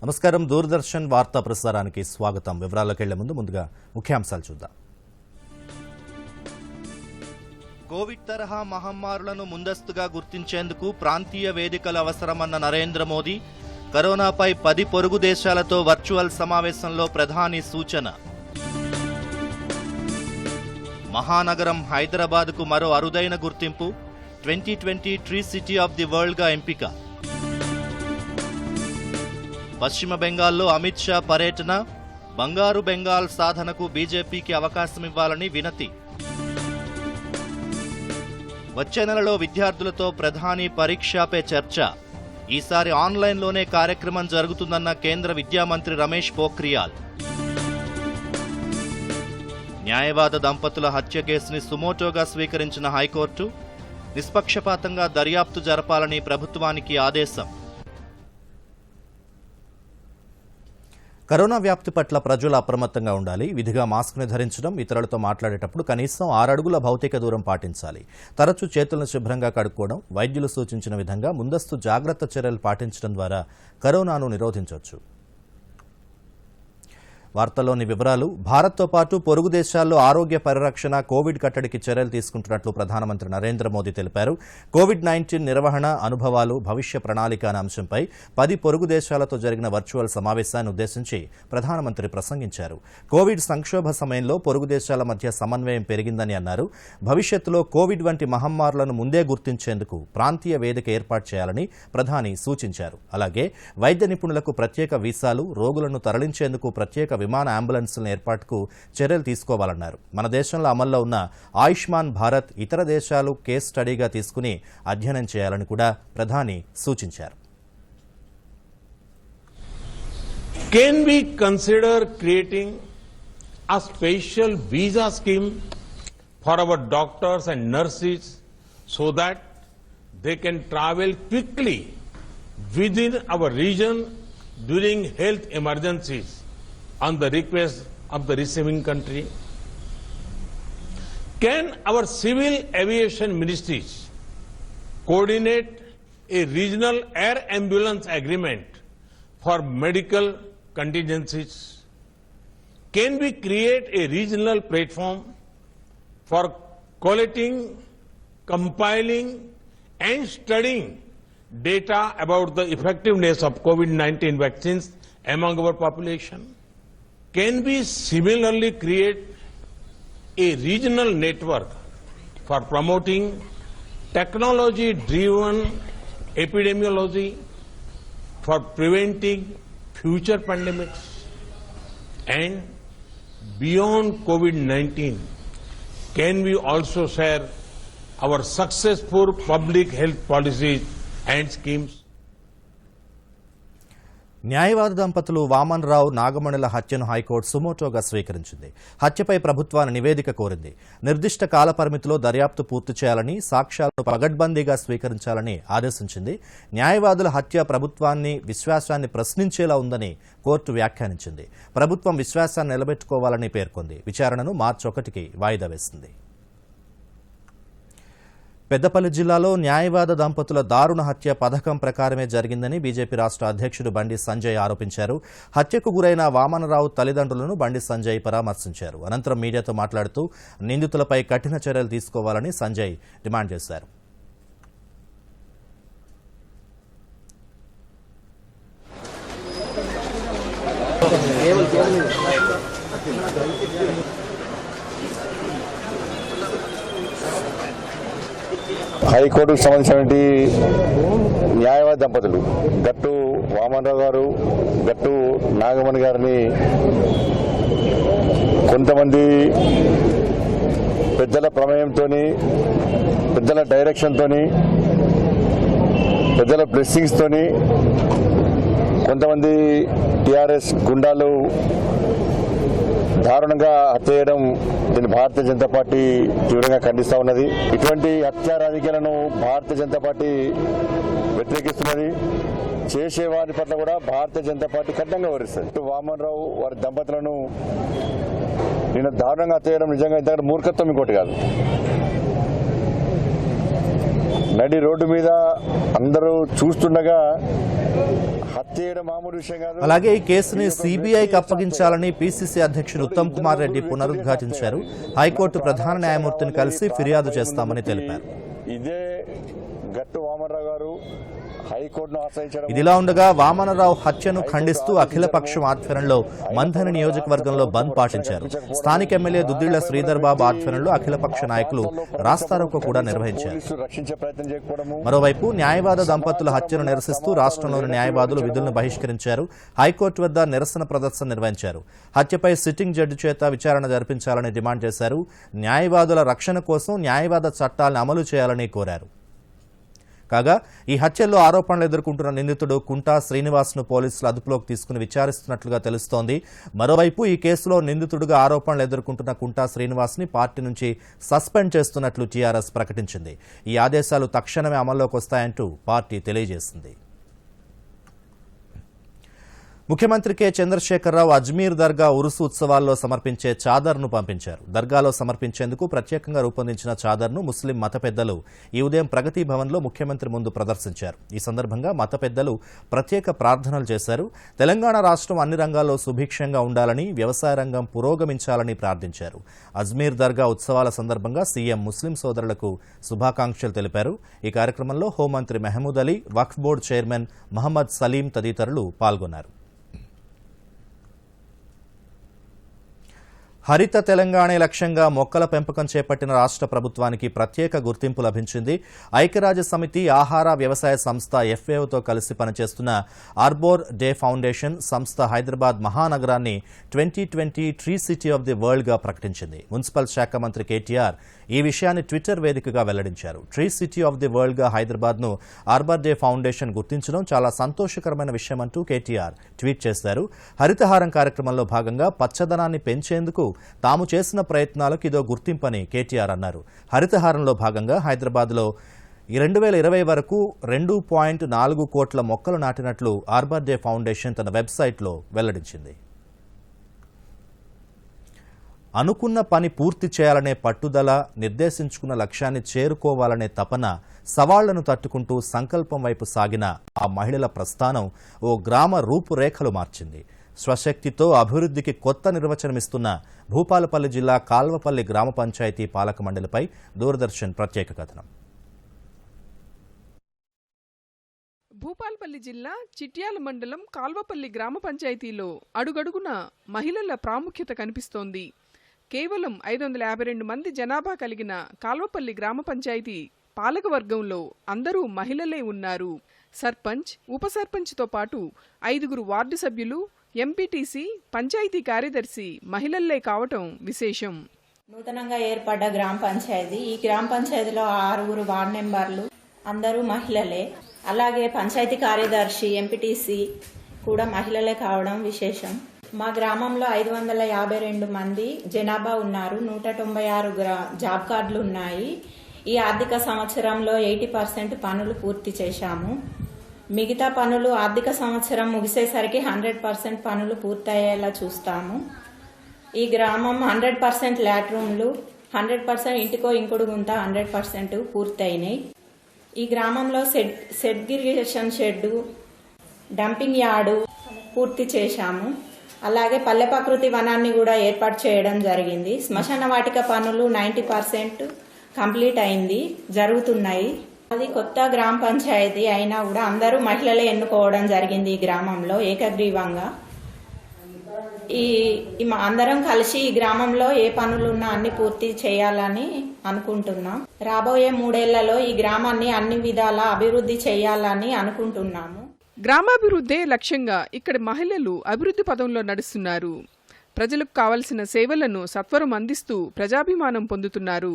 నమస్కారం. దూరదర్శన్ వార్తా ప్రసారానికి స్వాగతం. వివరాల్లోకి వెళ్లే ముందుగా ముఖ్యాంశాలు చూద్దాం. కోవిడ్ తరహా మహమ్మారులను ముందస్తుగా గుర్తించేందుకు ప్రాంతీయ వేదికలు అవసరమన్న నరేంద్ర మోదీ, కరోనాపై 10 పొరుగు దేశాలతో వర్చువల్ సమావేశంలో ప్రధాని సూచన. మహానగరం హైదరాబాద్కు మరో అరుదైన గుర్తింపు, 2020 ట్రీ సిటీ ఆఫ్ ది వరల్డ్గా ఎంపిక. పశ్చిమ బెంగాల్లో అమిత్ షా పర్యటన, బంగారు బెంగాల్ సాధనకు బీజేపీకి అవకాశమివ్వాలని వినతి. వచ్చే నెలలో విద్యార్థులతో ప్రధాని పరీక్షపై చర్చ. ఈసారి ఆన్లైన్లోనే కార్యక్రమం జరుగుతుందన్న కేంద్ర విద్యామంత్రి రమేష్ పోఖ్రియాల్. న్యాయవాద దంపతుల హత్య కేసుని సుమోటోగా స్వీకరించిన హైకోర్టు, నిష్పక్షపాతంగా దర్యాప్తు జరపాలని ప్రభుత్వానికి ఆదేశం. కరోనా వ్యాప్తి పట్ల ప్రజలు అప్రమత్తంగా ఉండాలి. విధిగా మాస్క్ను ధరించడం, ఇతరులతో మాట్లాడేటప్పుడు కనీసం 6 అడుగుల భౌతిక దూరం పాటించాలి. తరచూ చేతులను శుభ్రంగా కడుక్కోవడం, వైద్యులు సూచించిన విధంగా ముందస్తు జాగ్రత్త చర్యలు పాటించడం ద్వారా కరోనాను నిరోధించవచ్చు. వార్తల్లోని వివరాలు. భారత్తో పాటు పొరుగు దేశాల్లో ఆరోగ్య పరిరక్షణ, కోవిడ్ కట్టడికి చర్యలు తీసుకుంటున్నట్లు ప్రధానమంత్రి నరేంద్ర మోదీ తెలిపారు. కోవిడ్-19 నిర్వహణ అనుభవాలు, భవిష్య ప్రణాళిక అనే అంశంపై 10 పొరుగు దేశాలతో జరిగిన వర్చువల్ సమావేశాన్ని ఉద్దేశించి ప్రధానమంత్రి ప్రసంగించారు. కోవిడ్ సంక్షోభ సమయంలో పొరుగు దేశాల మధ్య సమన్వయం పెరిగిందని అన్నారు. భవిష్యత్తులో కోవిడ్ వంటి మహమ్మారులను ముందే గుర్తించేందుకు ప్రాంతీయ వేదిక ఏర్పాటు చేయాలని ప్రధాని సూచించారు. అలాగే వైద్య నిపుణులకు ప్రత్యేక వీసాలు, రోగులను తరలించేందుకు ప్రత్యేక విమాన అంబులెన్సుల ఏర్పాటుకు చర్యలు తీసుకోవాలన్నారు. మన దేశంలో అమల్లో ఉన్న ఆయుష్మాన్ భారత్ ఇతర దేశాలు కేస్ స్టడీగా తీసుకుని అధ్యయనం చేయాలని కూడా ప్రధాని సూచించారు. Can we consider creating a special visa scheme for our doctors and nurses so that they can travel quickly within our region during health emergencies on the request of the receiving country? Can our civil aviation ministries coordinate a regional air ambulance agreement for medical contingencies? Can we create a regional platform for collecting, compiling and studying data about the effectiveness of COVID-19 vaccines among our population? Can we similarly create a regional network for promoting technology-driven epidemiology for preventing future pandemics? And beyond COVID-19, can we also share our successful public health policies and schemes? న్యాయవాద దంపతులు వామన్ రావు, నాగమణుల హత్యను high court సుమోటోగా స్వీకరించింది. హత్యపై ప్రభుత్వాన్ని నివేదిక కోరింది. నిర్దిష్ట కాల పరిమితిలో దర్యాప్తు పూర్తి చేయాలని, సాక్ష్యాలను పగడ్బందీగా స్వీకరించాలని ఆదేశించింది. న్యాయవాదుల హత్య ప్రభుత్వాన్ని, విశ్వాసాన్ని ప్రశ్నించేలా ఉందని కోర్టు వ్యాఖ్యానించింది. ప్రభుత్వం విశ్వాసాన్ని నిలబెట్టుకోవాలని పేర్కొంది. విచారణను మార్చి 1కి వాయిదా వేసింది. పెద్దపల్లి జిల్లాలో న్యాయవాద దంపతుల దారుణ హత్య పథకం ప్రకారమే జరిగిందని బీజేపీ రాష్ట్ర అధ్యక్షుడు బండి సంజయ్ ఆరోపించారు. హత్యకు గురైన వామనరావు తల్లిదండ్రులను బండి సంజయ్ పరామర్శించారు. అనంతరం మీడియాతో మాట్లాడుతూ నిందితులపై కఠిన చర్యలు తీసుకోవాలని సంజయ్ డిమాండ్ చేశారు. హైకోర్టుకు సంబంధించినటువంటి న్యాయవాద దంపతులు గట్టు వామనరావు గారు, గట్టు నాగమణి గారిని కొంతమంది పెద్దల ప్రమేయంతో, పెద్దల డైరెక్షన్తో, పెద్దల బ్లెస్సింగ్స్తో కొంతమంది టీఆర్ఎస్ గుండాలు దారుణంగా హత్య చేయడం దీన్ని భారతీయ జనతా పార్టీ తీవ్రంగా ఖండిస్తా ఉన్నది. ఇటువంటి హత్యా రాజకీయాలను భారతీయ జనతా పార్టీ వ్యతిరేకిస్తున్నది. చేసేవారి పట్ల కూడా భారతీయ జనతా పార్టీ కఠినంగా వివరిస్తుంది. వామన్ రావు వారి దంపతులను నిన్న దారుణంగా హత్య చేయడం నిజంగా ఇంతకంటే మూర్ఖత్వం ఇంకోటి కాదు. నడి రోడ్డు మీద అందరూ చూస్తుండగా హత్య చేయడం మామూలు విషయం కాదు. అలాగే ఈ కేసుని సిబిఐకి అప్పగించాలని పిసిసి అధ్యక్షుడు ఉత్తమ్ కుమార్ రెడ్డి పునరుద్ఘాటించారు. హైకోర్టు ప్రధాన న్యాయమూర్తిని కలిసి ఫిర్యాదు చేస్తామని తెలిపారు. ఇదే గట్టు వామనరావు గారు హైకోర్టును ఆశ్రయించడం. ఇదిలా ఉండగా వామనరావు హత్యను ఖండిస్తూ అఖిలపక్షం ఆధ్వర్యంలో మంథని నియోజకవర్గంలో బంద్ పాటించారు. స్థానిక ఎమ్మెల్యే దుద్దిళ్ల శ్రీధర్ బాబు ఆధ్వర్యంలో అఖిలపక్ష నాయకులు రాస్తారోకో కూడా నిర్వహించారు. మరోవైపు న్యాయవాద దంపతుల హత్యను నిరసిస్తూ రాష్ట్రంలోని న్యాయవాదులు విధులను బహిష్కరించారు. హైకోర్టు వద్ద నిరసన ప్రదర్శన నిర్వహించారు. హత్యపై సిట్టింగ్ జడ్జి చేత విచారణ జరిపించాలని డిమాండ్ చేశారు. న్యాయవాదుల రక్షణ కోసం న్యాయవాద చట్టాలను అమలు చేయాలని కోరారు. కాగా ఈ హత్యల్లో ఆరోపణలు ఎదుర్కొంటున్న నిందితుడు కుంటా శ్రీనివాస్ను పోలీసులు అదుపులోకి తీసుకుని విచారిస్తున్నట్లుగా తెలుస్తోంది. మరోవైపు ఈ కేసులో నిందితుడిగా ఆరోపణలు ఎదుర్కొంటున్న కుంటా శ్రీనివాస్ని పార్టీ నుంచి సస్పెండ్ చేస్తున్నట్లు టీఆర్ఎస్ ప్రకటించింది. ఈ ఆదేశాలు తక్షణమే అమల్లోకి వస్తాయంటూ పార్టీ తెలియజేసింది. ముఖ్యమంత్రి కె చంద్రశేఖరరావు అజ్మీర్ దర్గా ఉరుసు ఉత్సవాల్లో సమర్పించే చాదర్ను పంపించారు. దర్గాలో సమర్పించేందుకు ప్రత్యేకంగా రూపొందించిన చాదర్ను ముస్లిం మత పెద్దలు ఈ ఉదయం ప్రగతి భవన్లో ముఖ్యమంత్రి ముందు ప్రదర్శించారు. ఈ సందర్భంగా మత పెద్దలు ప్రత్యేక ప్రార్థనలు చేశారు. తెలంగాణ రాష్ట్రం అన్ని రంగాల్లో సుభిక్షంగా ఉండాలని, వ్యవసాయ రంగం పురోగమించాలని ప్రార్థించారు. అజ్మీర్ దర్గా ఉత్సవాల సందర్భంగా సీఎం ముస్లిం సోదరులకు శుభాకాంక్షలు తెలిపారు. ఈ కార్యక్రమంలో హోంమంత్రి మహమూద్ అలీ, వక్ఫ్ బోర్డు చైర్మన్ మహమ్మద్ సలీం తదితరులు పాల్గొన్నారు. హరిత తెలంగాణ లక్ష్యంగా మొక్కల పెంపకం చేపట్టిన రాష్ట్ర ప్రభుత్వానికి ప్రత్యేక గుర్తింపు లభించింది. ఐక్యరాజ్య సమితి ఆహార వ్యవసాయ సంస్థ FAOతో కలిసి పనిచేస్తున్న ఆర్బోర్ డే ఫౌండేషన్ సంస్థ హైదరాబాద్ మహానగరాన్ని 2020 tree city of the world గా ప్రకటించింది. మున్సిపల్ శాఖ మంత్రి కేటీఆర్ ఈ విషయాన్ని ట్విట్టర్ వేదికగా వెల్లడించారు. Tree city of the world గా హైదరాబాద్ ను ఆర్బర్ డే ఫౌండేషన్ గుర్తించడం చాలా సంతోషకరమైన విషయమంటూ కేటీఆర్ ట్వీట్ చేశారు. హరితహారం కార్యక్రమంలో భాగంగా పచ్చదనాన్ని పెంచేందుకు తాము చేసిన ప్రయత్నాలకు ఇదో గుర్తింపని కేటీఆర్ అన్నారు. హరితహారంలో భాగంగా హైదరాబాద్లో 2020 వరకు 2.4 కోట్ల మొక్కలు నాటినట్లు ఆర్బర్ డే ఫౌండేషన్ తన వెబ్సైట్లో వెల్లడించింది. అనుకున్న పని పూర్తి చేయాలనే పట్టుదల, నిర్దేశించుకున్న లక్ష్యాన్ని చేరుకోవాలనే తపన, సవాళ్లను తట్టుకుంటూ సంకల్పం వైపు సాగిన ఆ మహిళల ప్రస్థానం ఓ గ్రామ రూపురేఖలు మార్చింది. స్వశక్తితో అభివృద్ధికి కొత్త నిర్వచనమిస్తున్న భూపాలపల్లి జిల్లా కాల్వపల్లి గ్రామ పంచాయతీ పాలక మండలిపై దూరదర్శన్ ప్రత్యేక కథనం. భూపాలపల్లి జిల్లా చిట్యాల మండలం కాల్వపల్లి గ్రామ పంచాయతీలో అడుగడుగున మహిళల ప్రాముఖ్యత కనిపిస్తోంది. కేవలం 552 మంది జనాభా కలిగిన కాల్వపల్లి గ్రామ పంచాయతీ పాలకవర్గంలో అందరూ మహిళలే ఉన్నారు. సర్పంచ్, ఉప సర్పంచ్తో పాటు 5 వార్డు సభ్యులు, ఎంపీటీసీ, పంచాయతీ కార్యదర్శి మహిళల్లే కావటం విశేషం. నూతనంగా ఏర్పడ్డ గ్రామ పంచాయతీ, ఈ గ్రామ పంచాయతీలో 6 వార్డు మెంబర్లు అందరూ మహిళలే. అలాగే పంచాయతీ కార్యదర్శి, ఎంపీటీసీ కూడా మహిళలే కావడం విశేషం. మా గ్రామంలో 552 మంది జనాభా ఉన్నారు. 196 జాబ్ కార్డులు ఉన్నాయి. ఈ ఆర్థిక సంవత్సరంలో 80% పనులు పూర్తి చేశాము. మిగతా పనులు ఆర్థిక సంవత్సరం ముగిసేసరికి 100% పనులు పూర్తయ్యేలా చూస్తాము. ఈ గ్రామం 100% లాట్రూమ్లు, 100% ఇంటికో ఇంకుడు గుంత 100% పూర్తయినాయి. ఈ గ్రామంలో సెగ్రిగేషన్ షెడ్డు, డంపింగ్ యార్డు పూర్తి చేశాము. అలాగే పల్లె ప్రకృతి వనాన్ని కూడా ఏర్పాటు చేయడం జరిగింది. శ్మశాన వాటిక పనులు 90% కంప్లీట్ అయింది, జరుగుతున్నాయి. అది కొత్త గ్రామ పంచాయతీ అయినా కూడా అందరూ మహిళలే ఎన్నుకోవడం జరిగింది. ఈ గ్రామంలో ఏకగ్రీవంగా అందరం కలిసి ఈ గ్రామంలో ఏ పనులున్నా అన్ని పూర్తి చేయాలని అనుకుంటున్నాం. రాబోయే 3 ఏళ్లలో ఈ గ్రామాన్ని అన్ని విధాల అభివృద్ధి చేయాలని అనుకుంటున్నాము. గ్రామాభివృద్ధే లక్ష్యంగా ఇక్కడి మహిళలు అభివృద్ధి పదంలో నడుస్తున్నారు. ప్రజలకు కావలసిన సేవలను సత్వరం అందిస్తూ ప్రజాభిమానం పొందుతున్నారు.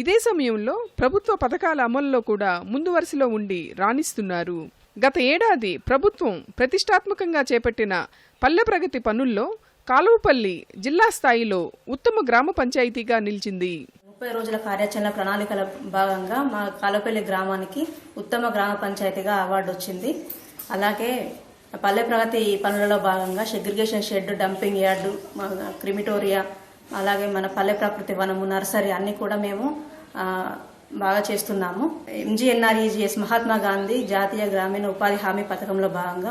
ఇదే సమయంలో ప్రభుత్వ పథకాల అమలులో కూడా ముందు వరుసలో ఉండి రాణిస్తున్నారు. గత ఏడాది ప్రభుత్వం ప్రతిష్టాత్మకంగా చేపట్టిన పల్లె ప్రగతి పనుల్లో కాలువపల్లి జిల్లా స్థాయిలో ఉత్తమ గ్రామ పంచాయతీగా నిలిచింది. 30 రోజుల కార్యాచరణ ప్రణాళికల భాగంగా మా కాలువపల్లి గ్రామానికి ఉత్తమ గ్రామ పంచాయతీగా అవార్డు వచ్చింది. అలాగే పల్లె ప్రగతి పనులలో భాగంగా segregation shed, dumping yard, crematoria, అలాగే మన పల్లె ప్రకృతి వనము, నర్సరీ అన్ని కూడా మేము బాగా చేస్తున్నాము. MGNREGS మహాత్మా గాంధీ జాతీయ గ్రామీణ ఉపాధి హామీ పథకంలో భాగంగా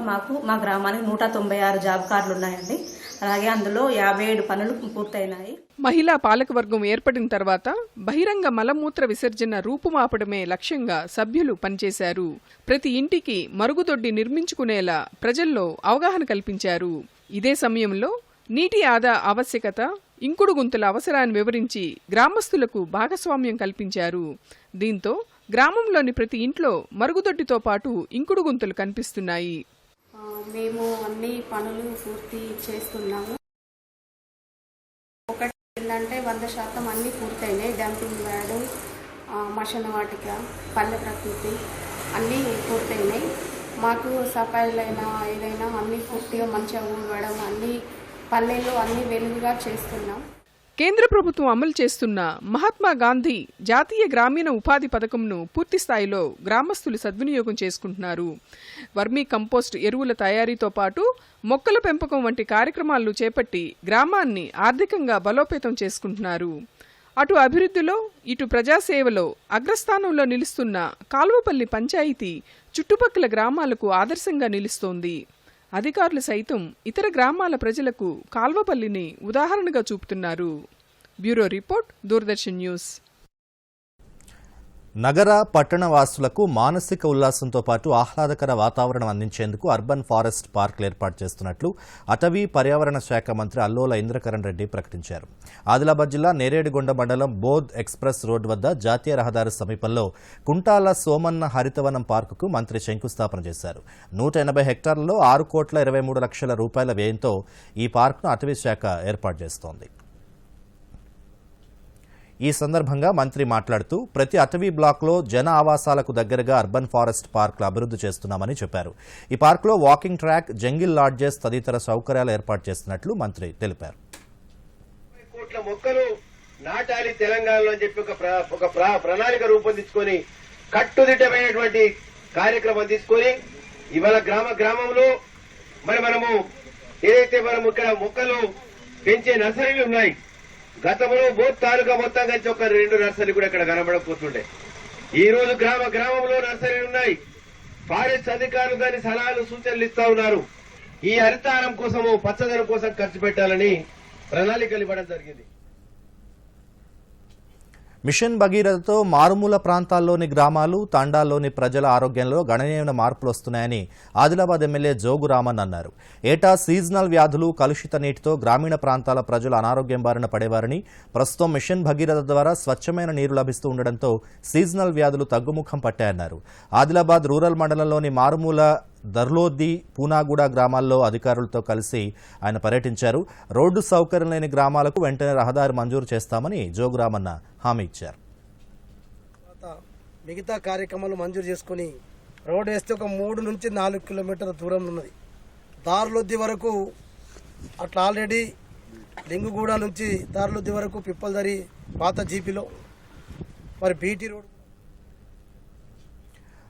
మా గ్రామానికి 196 జాబ్ కార్డులు ఉన్నాయండి. అలాగే అందులో 57 పనులు పూర్తయినాయి. మహిళా పాలకవర్గం ఏర్పడిన తర్వాత బహిరంగ మలమూత్ర విసర్జన రూపుమాపడమే లక్ష్యంగా సభ్యులు పనిచేశారు. ప్రతి ఇంటికి మరుగుదొడ్డి నిర్మించుకునేలా ప్రజల్లో అవగాహన కల్పించారు. ఇదే సమయంలో నీటి ఆదా ఆవశ్యకత, ఇంకుడు గుంతల అవసరాన్ని వివరించి గ్రామస్తులకు భాగస్వామ్యం కల్పించారు. దీంతో గ్రామంలోని ప్రతి ఇంట్లో మరుగుదొడ్డితో పాటు ఇంకుడు గుంతలు కనిపిస్తున్నాయి. మేము అన్ని పనులు పూర్తి చేస్తున్నాము. ఒకటి ఏంటంటే 100% అన్నీ పూర్తయినాయి. డంపింగ్ యార్డ్, మశన వాటిక, పల్లె ప్రకృతి అన్నీ పూర్తయినాయి. మాకు సఫాయిలైనా ఏదైనా అన్నీ పూర్తిగా మంచిగా ఊడవడం, అన్ని పల్లెల్లో అన్ని వెలుగుగా చేస్తున్నాం. కేంద్ర ప్రభుత్వం అమలు చేస్తున్న మహాత్మా గాంధీ జాతీయ గ్రామీణ ఉపాధి పథకంను పూర్తి స్థాయిలో గ్రామస్తులు సద్వినియోగం చేసుకుంటున్నారు. వర్మీ కంపోస్ట్ ఎరువుల తయారీతో పాటు మొక్కల పెంపకం వంటి కార్యక్రమాలను చేపట్టి గ్రామాన్ని ఆర్థికంగా బలోపేతం చేసుకుంటున్నారు. అటు అభివృద్ధిలో, ఇటు ప్రజాసేవలో అగ్రస్థానంలో నిలుస్తున్న కాల్వపల్లి పంచాయతీ చుట్టుపక్కల గ్రామాలకు ఆదర్శంగా నిలుస్తోంది. అధికారులు సైతం ఇతర గ్రామాల ప్రజలకు కాల్వపల్లిని ఉదాహరణగా చూపుతున్నారు. Bureau report, Doordarshan news. నగర పట్టణ వాసులకు మానసిక ఉల్లాసంతో పాటు ఆహ్లాదకర వాతావరణం అందించేందుకు అర్బన్ ఫారెస్ట్ పార్కులు ఏర్పాటు చేస్తున్నట్లు అటవీ పర్యావరణ శాఖ మంత్రి అల్లోల ఇంద్రకరణ్ రెడ్డి ప్రకటించారు. ఆదిలాబాద్ జిల్లా నేరేడిగొండ మండలం బోధ్ ఎక్స్ప్రెస్ రోడ్ వద్ద జాతీయ రహదారి సమీపంలో కుంటాల సోమన్న హరితవనం పార్కుకు మంత్రి శంకుస్థాపన చేశారు. 180 హెక్టార్లలో 6,23,00,000 రూపాయల వ్యయంతో ఈ పార్కును అటవీ శాఖ ఏర్పాటు చేస్తోంది. ఈ సందర్భంగా మంత్రి మాట్లాడుతూ ప్రతి అటవీ బ్లాక్లో జన ఆవాసాలకు దగ్గరగా అర్బన్ ఫారెస్ట్ పార్కులు అభివృద్ధి చేస్తున్నామని చెప్పారు. ఈ పార్కులో వాకింగ్ ట్రాక్, జంగిల్ లాడ్జెస్ తదితర సౌకర్యాలు ఏర్పాటు చేస్తున్నట్లు మంత్రి తెలిపారు. కోట్ల మొక్కలు నాటాలి తెలంగాణలో అని చెప్పి ఒక ప్రణాళిక రూపొందించుకొని కట్టుదిట్టమైనటువంటి కార్యక్రమం తీసుకొని ఇవాళ గ్రామంలో మనము ఏదైతే ఇక్కడ మొక్కలు పెంచే నర్సరీలు ఉన్నాయి, గతంలో బోధ్ తాలూకా మొత్తం కలిసి ఒక 2 నర్సరీలు కూడా ఇక్కడ కనబడకపోతుండే. ఈ రోజు గ్రామంలో నర్సరీలు ఉన్నాయి. ఫారెస్ట్ అధికారులు దాని సలహాలు, సూచనలు ఇస్తా ఉన్నారు. ఈ హరితారం కోసము, పచ్చదనం కోసం ఖర్చు పెట్టాలని ప్రణాళికలు ఇవ్వడం జరిగింది. మిషన్ భగీరథతో మారుమూల ప్రాంతాల్లోని గ్రామాలు, తండాల్లోని ప్రజల ఆరోగ్యంలో గణనీయమైన మార్పులు వస్తున్నాయని ఆదిలాబాద్ ఎమ్మెల్యే జోగు రామన్ అన్నారు. ఏటా సీజనల్ వ్యాధులు, కలుషిత నీటితో గ్రామీణ ప్రాంతాల ప్రజలు అనారోగ్యం బారిన పడేవారని, ప్రస్తుతం మిషన్ భగీరథ ద్వారా స్వచ్ఛమైన నీరు లభిస్తూ ఉండడంతో సీజనల్ వ్యాధులు తగ్గుముఖం పట్టాయన్నారు. ఆదిలాబాద్ రూరల్ మండలంలోని మారుమూల దర్లోద్ది, పూనాగూడ గ్రామాల్లో అధికారులతో కలిసి ఆయన పర్యటించారు. రోడ్డు సౌకర్యం లేని గ్రామాలకు వెంటనే రహదారి మంజూరు చేస్తామని జోగురామన్న హామీ ఇచ్చారు. మిగతా కార్యక్రమాలు మంజూరు చేసుకుని రోడ్డు వేస్తే ఒక 3 నుంచి 4 కిలోమీటర్ల దూరం ఉన్నది. దార్లొద్ది వరకు అట్లా ఆల్రెడీ లింగుగూడ నుంచి దార్లొద్ది వరకు పిప్పల్దరి పాత జీపీలో మరి బీటీ రోడ్.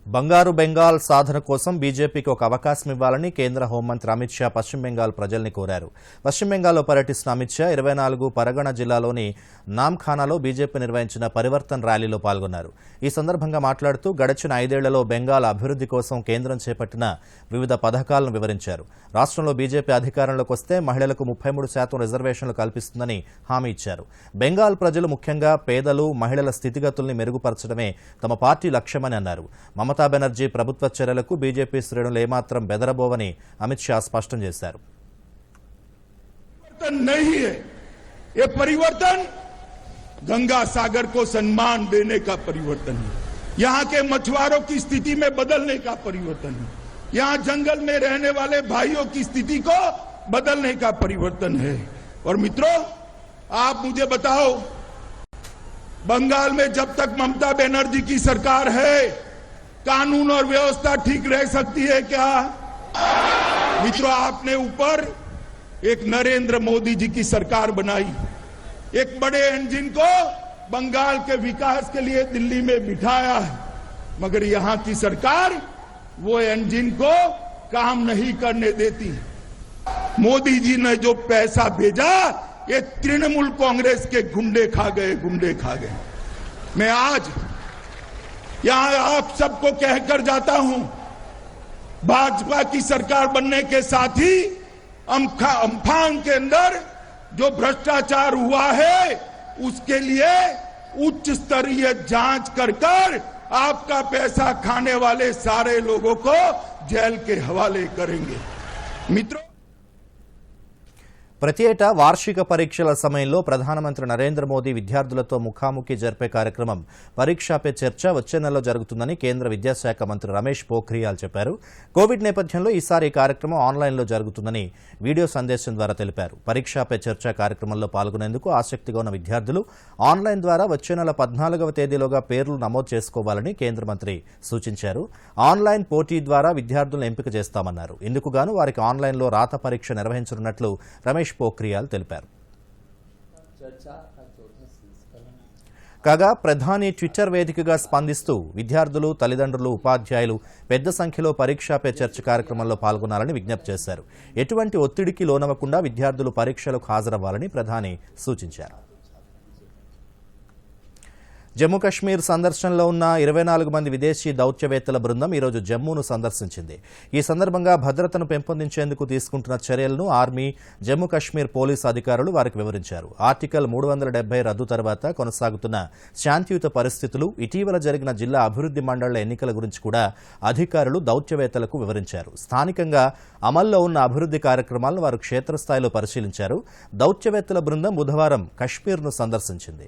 బంగారు బెంగాల్ సాధన కోసం బీజేపీకి ఒక అవకాశం ఇవ్వాలని కేంద్ర హోంమంత్రి అమిత్ షా పశ్చిమ బెంగాల్ ప్రజల్ని కోరారు. పశ్చిమ బెంగాల్లో పర్యటిస్తున్న అమిత్ షా 24 పరగణ జిల్లాలోని నామ్ఖానాలో బీజేపీ నిర్వహించిన పరివర్తన్ ర్యాలీలో పాల్గొన్నారు. ఈ సందర్భంగా మాట్లాడుతూ గడిచిన 5 ఏళ్లలో బెంగాల్ అభివృద్ధి కోసం కేంద్రం చేపట్టిన వివిధ పథకాలను వివరించారు. రాష్ట్రంలో బీజేపీ అధికారంలోకి వస్తే మహిళలకు 33% రిజర్వేషన్లు కల్పిస్తుందని హామీ ఇచ్చారు. బెంగాల్ ప్రజలు, ముఖ్యంగా పేదలు, మహిళల స్థితిగతుల్ని మెరుగుపరచడమే తమ పార్టీ లక్ష్యమని అన్నారు. మమతా బెనర్జీ ప్రభుత్వ చర్యలకు బీజేపీ శ్రేణులు ఏమాత్రం బెదరబోవని అమిత్ షా స్పష్టం చేశారు. ये परिवर्तन गंगा सागर को सम्मान देने का परिवर्तन है, यहाँ के मछुआरों की स्थिति में बदलने का परिवर्तन है, यहाँ जंगल में रहने वाले भाइयों की स्थिति को बदलने का परिवर्तन है. और मित्रों, आप मुझे बताओ, बंगाल में जब तक ममता बनर्जी की सरकार है, कानून और व्यवस्था ठीक रह सकती है क्या? मित्रों, आपने ऊपर एक नरेंद्र मोदी जी की सरकार बनाई, एक बड़े इंजन को बंगाल के विकास के लिए दिल्ली में बिठाया है, मगर यहां की सरकार वो इंजन को काम नहीं करने देती. मोदी जी ने जो पैसा भेजा, ये तृणमूल कांग्रेस के गुंडे खा गए. मैं आज यहां आप सबको कहकर जाता हूं, भाजपा की सरकार बनने के साथ ही अम्फान के अंदर जो भ्रष्टाचार हुआ है उसके लिए उच्च स्तरीय जांच कर आपका पैसा खाने वाले सारे लोगों को जेल के हवाले करेंगे। मित्रों, ప్రతి ఏటా వార్షిక పరీక్షల సమయంలో ప్రధానమంత్రి నరేంద్ర మోదీ విద్యార్థులతో ముఖాముఖి జరిపే కార్యక్రమం పరీక్షా పే చర్చ వచ్చే నెలలో జరుగుతుందని కేంద్ర విద్యాశాఖ మంత్రి రమేష్ పోఖ్రియాల్ చెప్పారు. కోవిడ్ నేపథ్యంలో ఈసారి ఈ కార్యక్రమం ఆన్లైన్లో జరుగుతుందని వీడియో సందేశం ద్వారా తెలిపారు. పరీక్షా పే చర్చ కార్యక్రమంలో పాల్గొనేందుకు ఆసక్తిగా ఉన్న విద్యార్థులు ఆన్లైన్ ద్వారా వచ్చే నెల 14వ తేదీలోగా పేర్లు నమోదు చేసుకోవాలని కేంద్ర మంత్రి సూచించారు. ఆన్లైన్ పోటీ ద్వారా విద్యార్థులను ఎంపిక చేస్తామన్నారు. ఇందుకు గాను వారికి ఆన్లైన్లో రాత పరీక్ష నిర్వహించనున్నట్లు రమేష్ పోఖ్రియాల్ తెలిపారు. కాగా ప్రధాని ట్విట్టర్ వేదికగా స్పందిస్తూ విద్యార్థులు, తల్లిదండ్రులు, ఉపాధ్యాయులు పెద్ద సంఖ్యలో పరీక్షా పే చర్చ కార్యక్రమంలో పాల్గొనాలని విజ్ఞప్తి చేశారు. ఎటువంటి ఒత్తిడికి లోనవ్వకుండా విద్యార్థులు పరీక్షలకు హాజరవ్వాలని ప్రధాని సూచించారు. జమ్మూ కశ్మీర్ సందర్శనలో ఉన్న 24 మంది విదేశీ దౌత్యవేత్తల బృందం ఈరోజు జమ్మూను సందర్శించింది. ఈ సందర్భంగా భద్రతను పెంపొందించేందుకు తీసుకుంటున్న చర్యలను ఆర్మీ, జమ్మూ కశ్మీర్ పోలీసు అధికారులు వారికి వివరించారు. ఆర్టికల్ 370 రద్దు తర్వాత కొనసాగుతున్న శాంతియుత పరిస్థితులు, ఇటీవల జరిగిన జిల్లా అభివృద్ది మండళ్ల ఎన్నికల గురించి కూడా అధికారులు దౌత్యవేత్తలకు వివరించారు. స్థానికంగా అమల్లో ఉన్న అభివృద్ది కార్యక్రమాలను వారు క్షేత్రస్థాయిలో పరిశీలించారు. దౌత్యవేత్తల బృందం బుధవారం కశ్మీర్ను సందర్శించింది.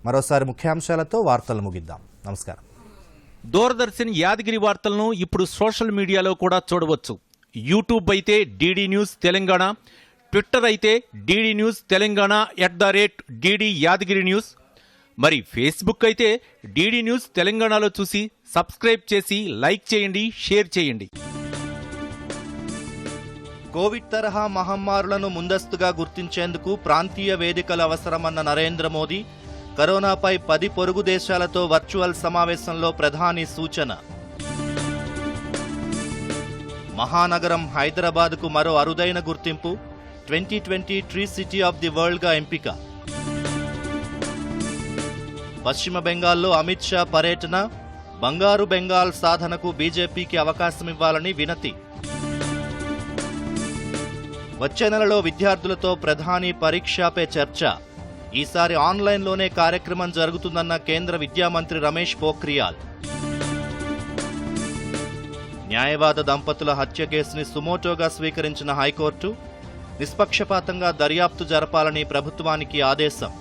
మరోసారి ముఖ్యాంశాలతో వార్తలు ముగిద్దాం. నమస్కారం. దూరదర్శన్ యాదగిరి వార్తలను ఇప్పుడు సోషల్ మీడియాలో కూడా చూడవచ్చు. యూట్యూబ్ అయితే డిడి న్యూస్ తెలంగాణ, ట్విట్టర్ అయితే DD news Telangana @DD Yadagiri news, మరి ఫేస్బుక్ అయితే డిడి న్యూస్ తెలంగాణలో చూసి సబ్స్క్రైబ్ చేసి లైక్ చేయండి, షేర్ చేయండి. కోవిడ్ తరహా మహమ్మారులను ముందస్తుగా గుర్తించేందుకు ప్రాంతీయ వేదికలు అవసరమన్న నరేంద్ర మోదీ, కరోనాపై 10 పొరుగు దేశాలతో వర్చువల్ సమావేశంలో ప్రధాని సూచన. మహానగరం హైదరాబాద్కు మరో అరుదైన గుర్తింపు, 2020 ట్రీ సిటీ ఆఫ్ ది వరల్డ్గా ఎంపిక. పశ్చిమ బెంగాల్లో అమిత్ షా పర్యటన, బంగారు బెంగాల్ సాధనకు బీజేపీకి అవకాశమివ్వాలని వినతి. వచ్చే నెలలో విద్యార్థులతో ప్రధాని పరీక్షా పే చర్చ. ఈసారి ఆన్లైన్లోనే కార్యక్రమం జరుగుతుందన్న కేంద్ర విద్యా మంత్రి రమేష్ పోఖ్రియాల్. న్యాయవాద దంపతుల హత్య కేసుని సుమోటోగా స్వీకరించిన హైకోర్టు, నిష్పక్షపాతంగా దర్యాప్తు జరపాలని ప్రభుత్వానికి ఆదేశం.